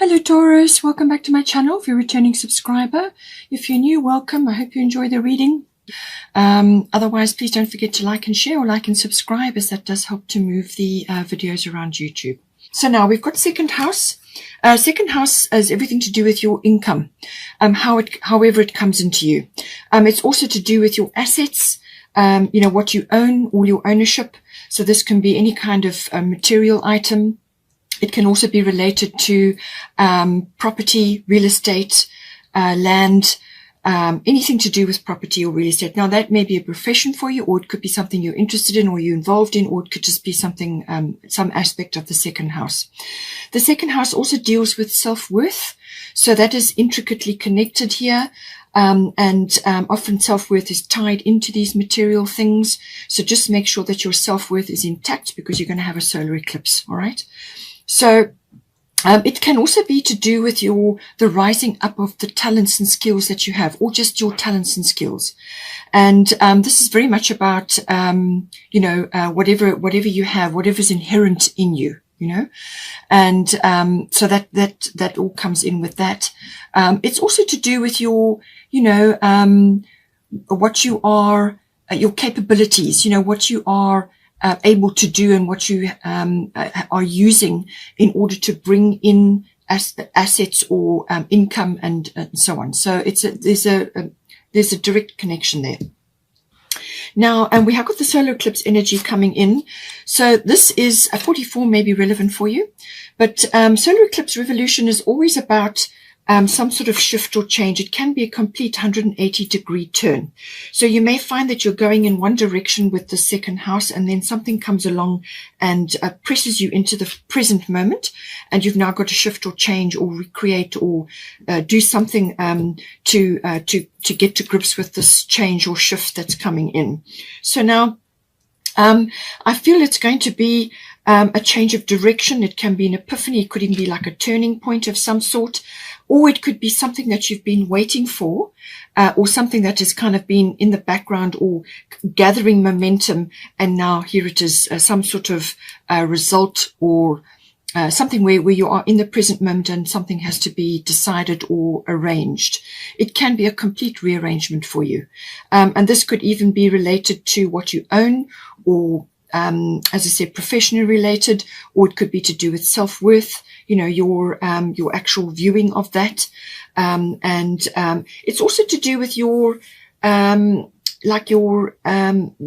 Hello Taurus, welcome back to my channel. If you're a returning subscriber, if you're new, welcome. I hope you enjoy the reading. Otherwise, please don't forget to like and share, or like and subscribe, as that does help to move the videos around YouTube. So now we've got second house. Second house has everything to do with your income, however it comes into you. It's also to do with your assets, what you own, all your ownership. So this can be any kind of material item. It can also be related to property, real estate, land, anything to do with property or real estate. Now, that may be a profession for you, or it could be something you're interested in or you're involved in, or it could just be something, some aspect of the second house. The second house also deals with self-worth. So that is intricately connected here. Often self-worth is tied into these material things. So just make sure that your self-worth is intact, because you're going to have a solar eclipse. All right. So it can also be to do with the rising up of the talents and skills that you have, or just your talents and skills. And this is very much about whatever you have, whatever's inherent in you, and so that all comes in with that. It's also to do with your what you are, your capabilities, what you are able to do, and what you are using in order to bring in assets or income and so on. So there's a direct connection there. Now, and we have got the solar eclipse energy coming in. So this is a 44 may be relevant for you, but solar eclipse revolution is always about some sort of shift or change. It can be a complete 180-degree turn. So you may find that you're going in one direction with the second house, and then something comes along and presses you into the present moment, and you've now got to shift or change or recreate or do something to get to grips with this change or shift that's coming in. So now I feel it's going to be a change of direction. It can be an epiphany. It could even be like a turning point of some sort, or it could be something that you've been waiting for, or something that has kind of been in the background or gathering momentum. And now here it is, some sort of result, or something where you are in the present moment and something has to be decided or arranged. It can be a complete rearrangement for you. And this could even be related to what you own, or as I said, professionally related, or it could be to do with self-worth, your actual viewing of that. It's also to do with your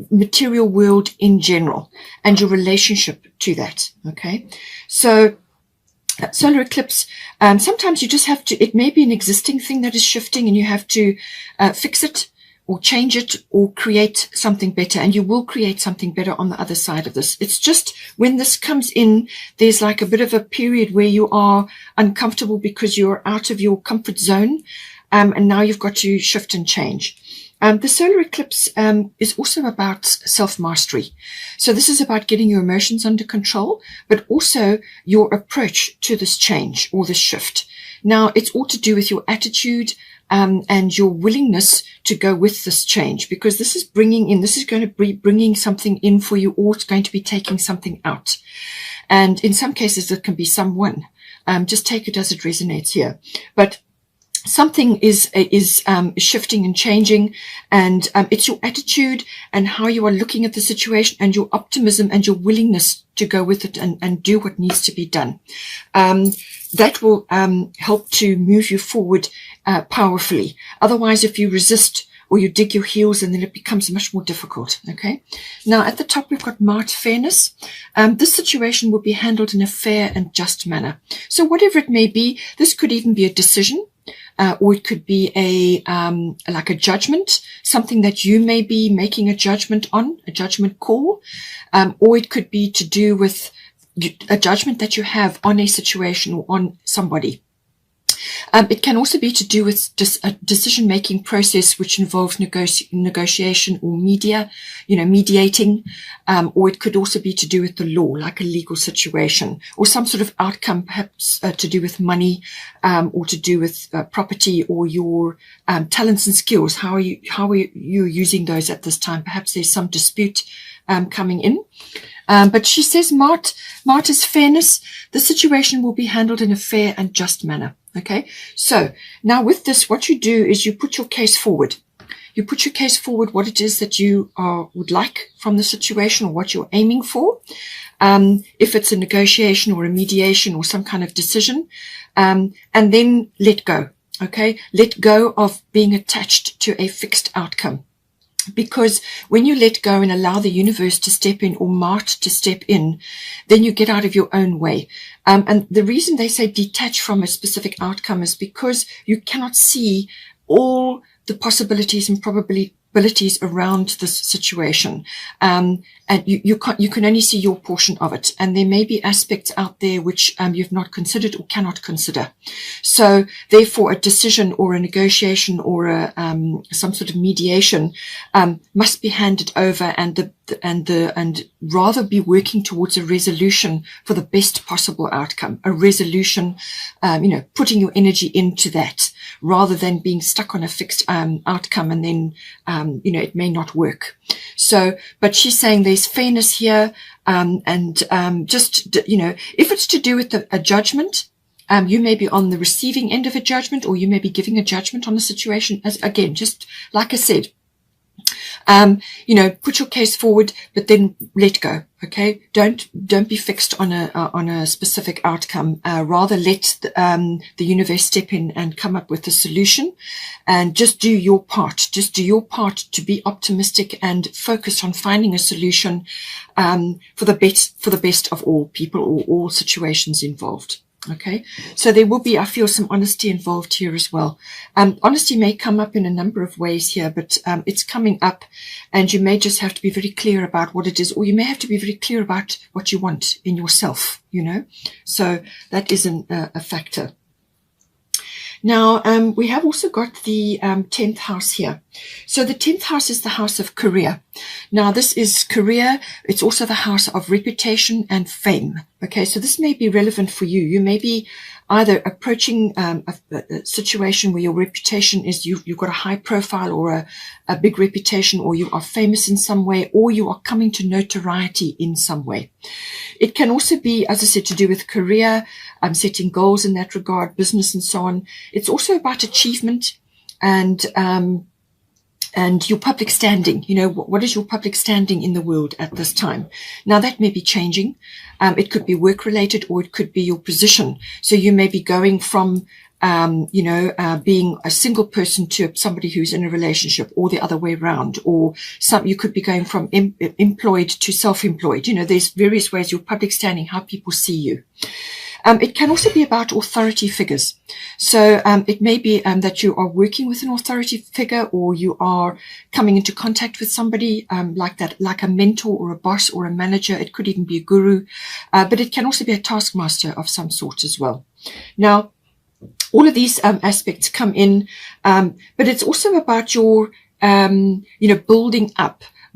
material world in general, and your relationship to that. Okay. So solar eclipse, sometimes you just have to, it may be an existing thing that is shifting, and you have to fix it, or change it, or create something better. And you will create something better on the other side of this. It's just when this comes in, there's like a bit of a period where you are uncomfortable because you're out of your comfort zone. And now you've got to shift and change. The solar eclipse is also about self-mastery. So this is about getting your emotions under control, but also your approach to this change or this shift. Now, it's all to do with your attitude and your willingness to go with this change, because this is going to be bringing something in for you, or it's going to be taking something out. And in some cases, it can be someone. Just take it as it resonates here. But something is shifting and changing, and it's your attitude and how you are looking at the situation, and your optimism and your willingness to go with it and do what needs to be done. That will help to move you forward powerfully. Otherwise, if you resist or you dig your heels, and then it becomes much more difficult. Okay. Now at the top, we've got marked fairness. This situation will be handled in a fair and just manner. So whatever it may be, this could even be a decision. Or it could be like a judgment, something that you may be making a judgment on, a judgment call, or it could be to do with a judgment that you have on a situation or on somebody. It can also be to do with just a decision-making process which involves negotiation or mediating, or it could also be to do with the law, like a legal situation, or some sort of outcome, perhaps to do with money, or to do with property, or your talents and skills. How are you using those at this time? Perhaps there's some dispute coming in. But she says, Mart is fairness. The situation will be handled in a fair and just manner. Okay. So now with this, what you do is you put your case forward. You put your case forward, what it is that you would like from the situation or what you're aiming for. If it's a negotiation or a mediation or some kind of decision, and then let go. Okay. Let go of being attached to a fixed outcome. Because when you let go and allow the universe to step in or Mart to step in, then you get out of your own way. And the reason they say detach from a specific outcome is because you cannot see all the possibilities and probabilities around this situation. And you can only see your portion of it. And there may be aspects out there which you've not considered or cannot consider. So therefore a decision or a negotiation or some sort of mediation must be handed over and rather be working towards a resolution for the best possible outcome, a resolution, putting your energy into that rather than being stuck on a fixed outcome and then it may not work. So, but she's saying there's fairness here, if it's to do with a judgment, you may be on the receiving end of a judgment, or you may be giving a judgment on the situation. As again, just like I said, put your case forward, but then let go. Okay. Don't be fixed on a specific outcome. Rather let the universe step in and come up with a solution, and just do your part. Just do your part to be optimistic and focus on finding a solution, for the best of all people or all situations involved. Okay, so there will be, I feel, some honesty involved here as well. Honesty may come up in a number of ways here, but it's coming up, and you may just have to be very clear about what it is, or you may have to be very clear about what you want in yourself, So that is a factor. Now, we have also got the 10th house here. So the 10th house is the house of career. Now, this is career. It's also the house of reputation and fame. Okay, so this may be relevant for you. You may be either approaching a situation where your reputation is you've got a high profile or a big reputation, or you are famous in some way, or you are coming to notoriety in some way. It can also be, as I said, to do with career, setting goals in that regard, business and so on. It's also about achievement and your public standing. What is your public standing in the world at this time? Now, that may be changing. It could be work related, or it could be your position. So you may be going from, being a single person to somebody who's in a relationship, or the other way around, or you could be going from employed to self-employed. There's various ways, your public standing, how people see you. It can also be about authority figures. So it may be that you are working with an authority figure, or you are coming into contact with somebody like that, like a mentor or a boss or a manager. It could even be a guru, but it can also be a taskmaster of some sort as well. Now, all of these aspects come in, but it's also about your,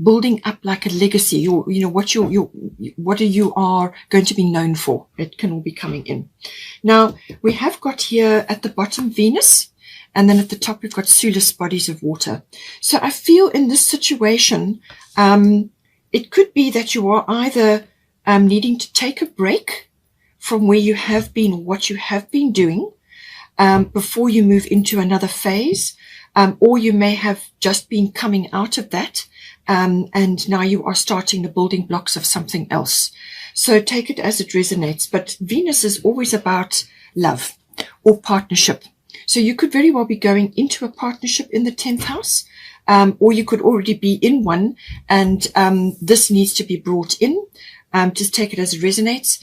building up like a legacy, or what you are going to be known for. It can all be coming in. Now, we have got here at the bottom Venus, and then at the top we've got Sulis, bodies of water. So I feel in this situation, it could be that you are either needing to take a break from where you have been, or what you have been doing, before you move into another phase, or you may have just been coming out of that, and now you are starting the building blocks of something else. So take it as it resonates. But Venus is always about love or partnership. So you could very well be going into a partnership in the 10th house, or you could already be in one, and this needs to be brought in. Just take it as it resonates.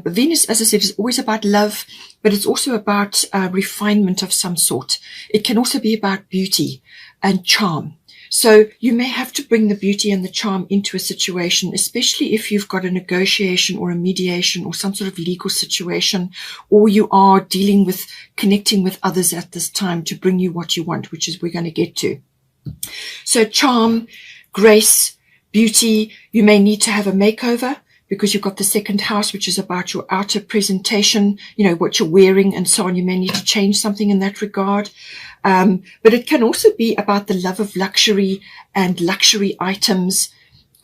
Venus, as I said, is always about love, but it's also about refinement of some sort. It can also be about beauty and charm. So you may have to bring the beauty and the charm into a situation, especially if you've got a negotiation or a mediation or some sort of legal situation, or you are dealing with connecting with others at this time to bring you what you want, which is we're going to get to. So charm, grace, beauty. You may need to have a makeover, because you've got the 2nd house, which is about your outer presentation, what you're wearing and so on. You may need to change something in that regard. But it can also be about the love of luxury and luxury items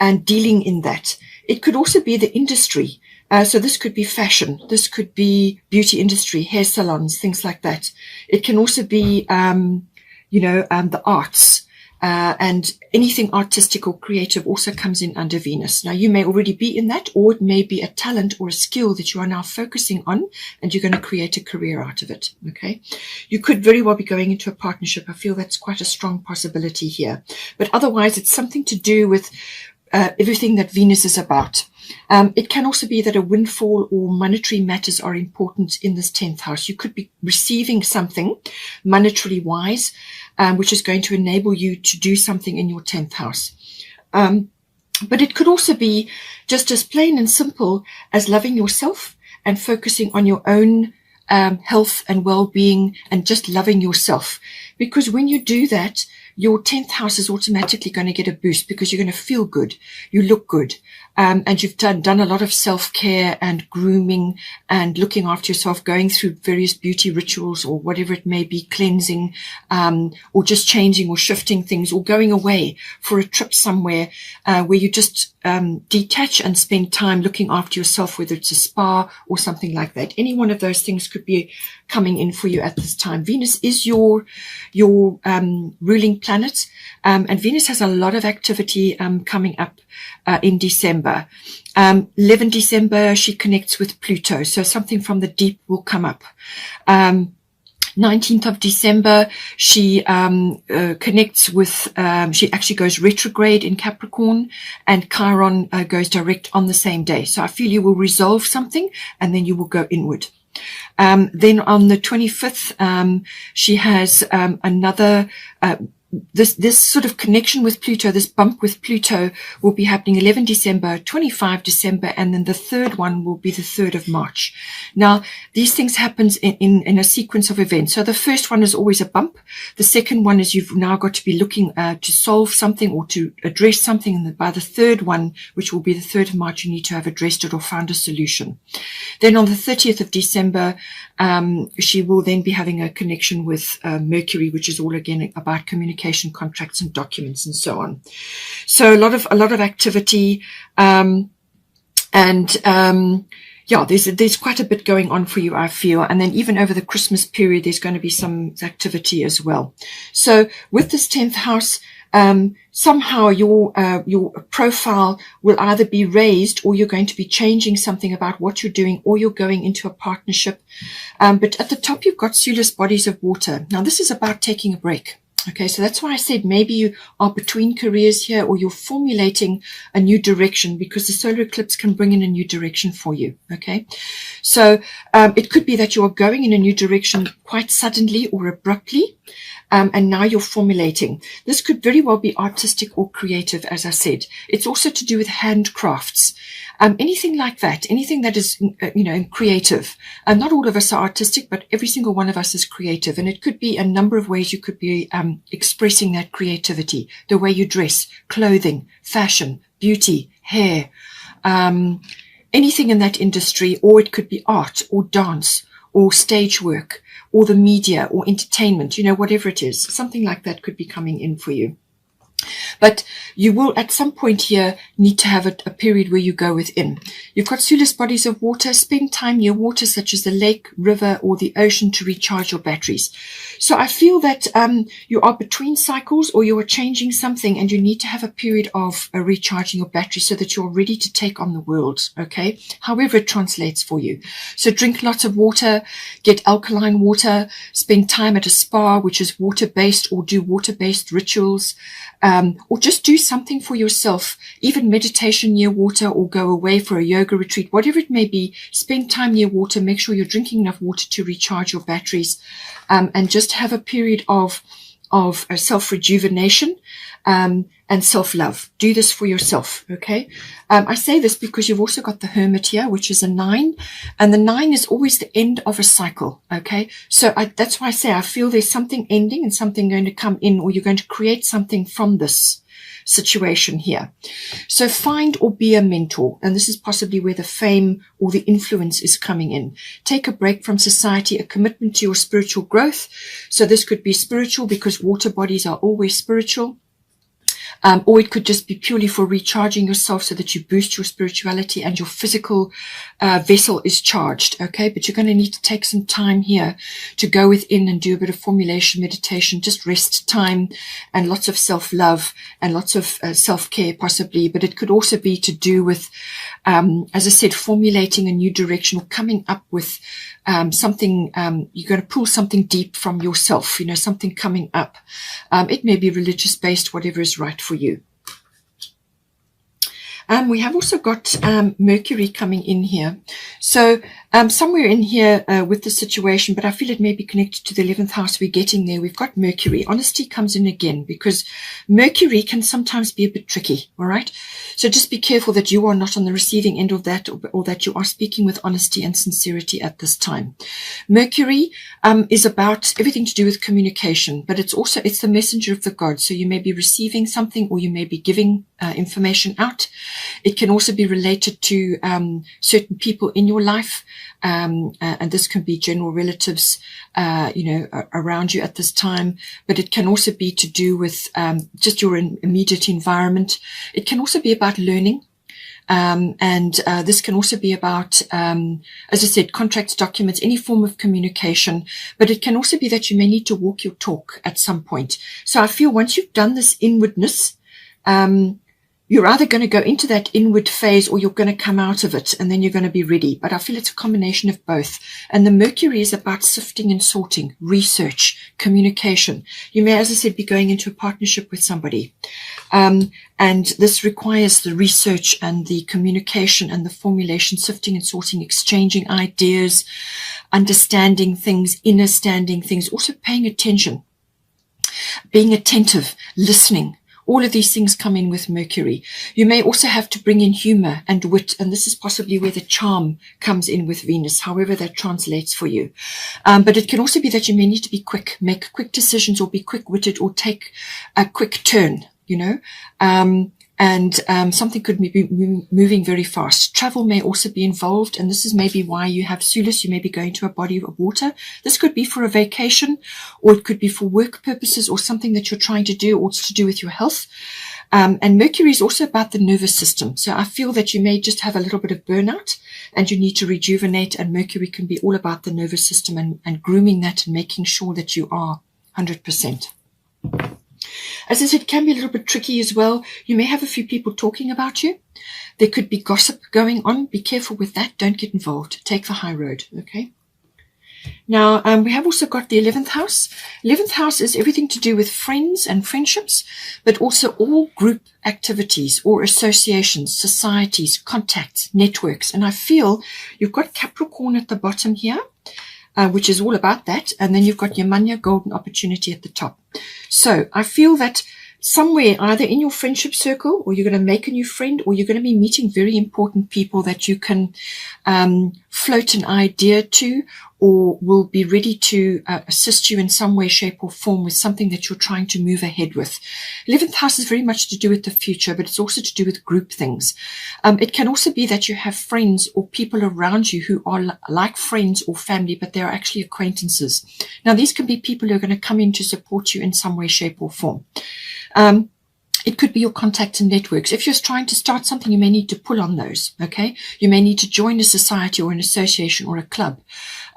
and dealing in that. It could also be the industry. So this could be fashion. This could be beauty industry, hair salons, things like that. It can also be, the arts. And anything artistic or creative also comes in under Venus. Now, you may already be in that, or it may be a talent or a skill that you are now focusing on, and you're going to create a career out of it. Okay. You could very well be going into a partnership. I feel that's quite a strong possibility here. But otherwise, it's something to do with everything that Venus is about. It can also be that a windfall or monetary matters are important in this 10th house. You could be receiving something monetarily wise, which is going to enable you to do something in your 10th house. But it could also be just as plain and simple as loving yourself and focusing on your own health and well-being and just loving yourself. Because when you do that, your 10th house is automatically going to get a boost because you're going to feel good. You look good. And you've done a lot of self-care and grooming and looking after yourself, going through various beauty rituals or whatever it may be, cleansing, or just changing or shifting things, or going away for a trip somewhere where you just detach and spend time looking after yourself, whether it's a spa or something like that. Any one of those things could be coming in for you at this time. Venus is your ruling planet, and Venus has a lot of activity coming up in December. 11 December, she connects with Pluto, so something from the deep will come up. 19th of December, she connects with, she actually goes retrograde in Capricorn, and Chiron goes direct on the same day. So I feel you will resolve something and then you will go inward. Then on the 25th, she has another this sort of connection with Pluto, this bump with Pluto will be happening 11 December, 25 December, and then the third one will be the 3rd of March. Now, these things happen in a sequence of events. So the first one is always a bump. The second one is you've now got to be looking to solve something or to address something. And by the third one, which will be the 3rd of March, you need to have addressed it or found a solution. Then on the 30th of December, she will then be having a connection with Mercury, which is all again about communication, contracts and documents and so on. So a lot of activity, yeah, there's quite a bit going on for you, I feel. And then even over the Christmas period, there's going to be some activity as well. So with this 10th house, somehow your profile will either be raised, or you're going to be changing something about what you're doing, or you're going into a partnership. But at the top, you've got Solus bodies of water. Now, this is about taking a break. Okay, so that's why I said maybe you are between careers here, or you're formulating a new direction, because the solar eclipse can bring in a new direction for you. Okay, so it could be that you are going in a new direction quite suddenly or abruptly, and now you're formulating. This could very well be artistic or creative, as I said. It's also to do with handcrafts. Anything like that, anything that is, creative. Not all of us are artistic, but every single one of us is creative. And it could be a number of ways you could be expressing that creativity. The way you dress, clothing, fashion, beauty, hair, anything in that industry. Or it could be art or dance or stage work or the media or entertainment, whatever it is. Something like that could be coming in for you. But you will at some point here need to have a period where you go within. You've got Solus bodies of water. Spend time near water such as the lake, river, or the ocean to recharge your batteries. So I feel that you are between cycles, or you are changing something, and you need to have a period of recharging your battery so that you're ready to take on the world. Okay, however it translates for you. So drink lots of water, get alkaline water, spend time at a spa, which is water-based, or do water-based rituals. Or just do something for yourself, even meditation near water, or go away for a yoga retreat, whatever it may be. Spend time near water. Make sure you're drinking enough water to recharge your batteries, and just have a period of self-rejuvenation and self-love. Do this for yourself, okay? I say this because you've also got the Hermit here, which is a 9, and the 9 is always the end of a cycle, okay? So that's why I say I feel there's something ending and something going to come in, or you're going to create something from this situation here. So find or be a mentor, and this is possibly where the fame or the influence is coming in. Take a break from society, a commitment to your spiritual growth. So this could be spiritual, because water bodies are always spiritual. Or it could just be purely for recharging yourself so that you boost your spirituality and your physical vessel is charged, okay? But you're going to need to take some time here to go within and do a bit of formulation, meditation, just rest time, and lots of self-love and lots of self-care possibly. But it could also be to do with, as I said, formulating a new direction or coming up with something. You're going to pull something deep from yourself, something coming up. It may be religious based, whatever is right for you. We have also got Mercury coming in here. So somewhere in here with the situation, but I feel it may be connected to the 11th house. We're getting there. We've got Mercury. Honesty comes in again because Mercury can sometimes be a bit tricky. All right. So just be careful that you are not on the receiving end of that, or that you are speaking with honesty and sincerity at this time. Mercury is about everything to do with communication, but it's the messenger of the gods. So you may be receiving something, or you may be giving information out. It can also be related to certain people in your life, and this can be general relatives, around you at this time. But it can also be to do with just your immediate environment. It can also be about learning. And this can also be about, as I said, contracts, documents, any form of communication. But it can also be that you may need to walk your talk at some point. So I feel once you've done this inwardness, you're either going to go into that inward phase or you're going to come out of it, and then you're going to be ready. But I feel it's a combination of both. And the Mercury is about sifting and sorting, research, communication. You may, as I said, be going into a partnership with somebody. And this requires the research and the communication and the formulation, sifting and sorting, exchanging ideas, understanding things, understanding things, also paying attention, being attentive, listening. All of these things come in with Mercury. You may also have to bring in humor and wit, and this is possibly where the charm comes in with Venus, however that translates for you. But it can also be that you may need to be quick, make quick decisions, or be quick-witted, or take a quick turn, and something could be moving very fast. Travel may also be involved, and this is maybe why you have Sulis. You may be going to a body of water. This could be for a vacation, or it could be for work purposes, or something that you're trying to do, or it's to do with your health. And Mercury is also about the nervous system. So I feel that you may just have a little bit of burnout and you need to rejuvenate, and Mercury can be all about the nervous system and grooming that and making sure that you are 100%. As I said, it can be a little bit tricky as well. You may have a few people talking about you. There could be gossip going on. Be careful with that. Don't get involved. Take the high road, okay? Now, we have also got the 11th house. 11th house is everything to do with friends and friendships, but also all group activities or associations, societies, contacts, networks. And I feel you've got Capricorn at the bottom here, which is all about that. And then you've got your Manya, golden opportunity at the top. So I feel that somewhere, either in your friendship circle, or you're going to make a new friend, or you're going to be meeting very important people that you can float an idea to, or will be ready to assist you in some way, shape, or form with something that you're trying to move ahead with. 11th house is very much to do with the future, but it's also to do with group things. It can also be that you have friends or people around you who are like friends or family, but they are actually acquaintances. Now, these can be people who are going to come in to support you in some way, shape, or form. It could be your contacts and networks. If you're trying to start something, you may need to pull on those, okay? You may need to join a society or an association or a club,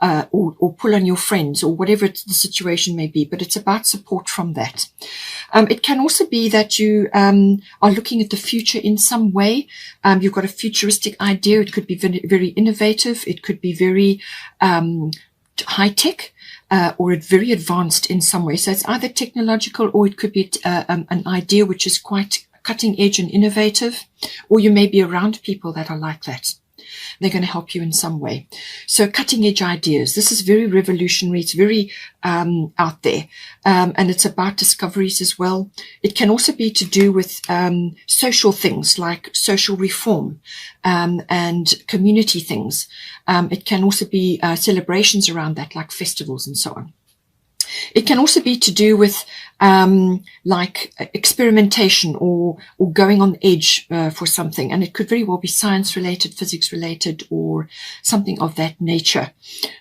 or pull on your friends, or whatever the situation may be, but it's about support from that. It can also be that you are looking at the future in some way. You've got a futuristic idea. It could be very innovative. It could be very high-tech. Or very advanced in some way. So it's either technological, or it could be an idea which is quite cutting edge and innovative, or you may be around people that are like that. They're going to help you in some way. So cutting edge ideas. This is very revolutionary. It's very out there. And it's about discoveries as well. It can also be to do with social things like social reform and community things. It can also be celebrations around that, like festivals and so on. It can also be to do with like experimentation or going on the edge for something. And it could very well be science related, physics related, or something of that nature.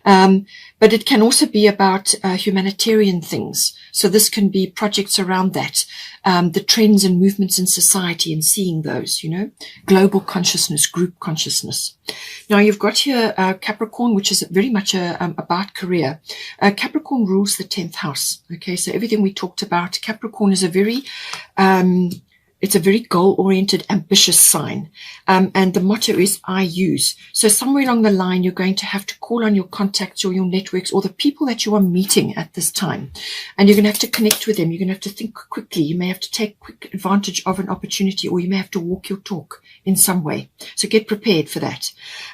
But it can also be about humanitarian things. So this can be projects around that, the trends and movements in society and seeing those, global consciousness, group consciousness. Now you've got here Capricorn, which is very much about career. Capricorn rules the 10th house. Okay, so everything we talked about, Capricorn is a very it's a very goal-oriented, ambitious sign. And the motto is, I use. So somewhere along the line, you're going to have to call on your contacts or your networks or the people that you are meeting at this time. And you're going to have to connect with them. You're going to have to think quickly. You may have to take quick advantage of an opportunity, or you may have to walk your talk in some way. So get prepared for that.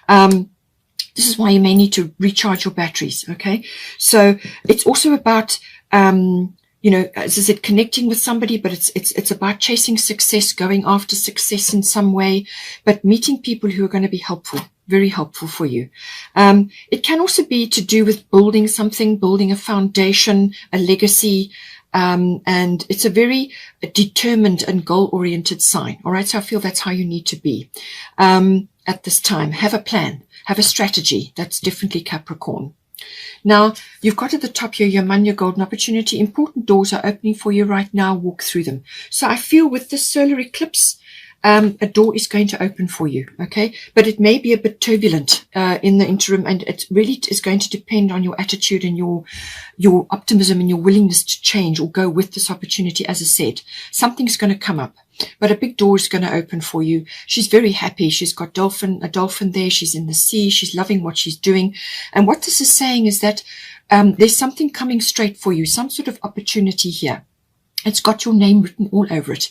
This is why you may need to recharge your batteries. Okay. So it's also about, as I said, connecting with somebody, but it's about chasing success, going after success in some way, but meeting people who are going to be helpful, very helpful for you. It can also be to do with building something, building a foundation, a legacy, and it's a very determined and goal-oriented sign. All right. So I feel that's how you need to be, at this time. Have a plan, have a strategy. That's definitely Capricorn. Now, you've got at the top here your money, your golden opportunity. Important doors are opening for you right now. Walk through them. So I feel with this solar eclipse, a door is going to open for you. Okay. But it may be a bit turbulent, in the interim. And it really is going to depend on your attitude and your optimism and your willingness to change or go with this opportunity. As I said, something's going to come up. But a big door is going to open for you. She's very happy. She's got a dolphin there. She's in the sea. She's loving what she's doing. And what this is saying is that there's something coming straight for you, some sort of opportunity here. It's got your name written all over it.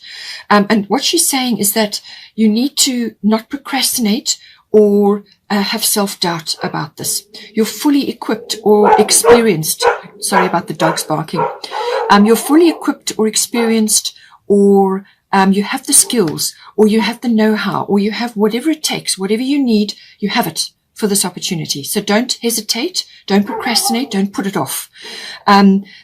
And what she's saying is that you need to not procrastinate or have self-doubt about this. You're fully equipped or experienced. Sorry about the dogs barking. You're fully equipped or experienced, or you have the skills, or you have the know-how, or you have whatever it takes, whatever you need, you have it for this opportunity. So don't hesitate, don't procrastinate, don't put it off.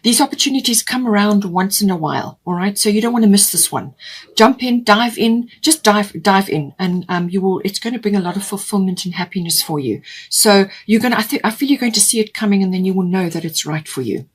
These opportunities come around once in a while, all right? So you don't want to miss this one. Jump in, dive in, just dive in, and it's going to bring a lot of fulfillment and happiness for you. So I feel you're going to see it coming, and then you will know that it's right for you.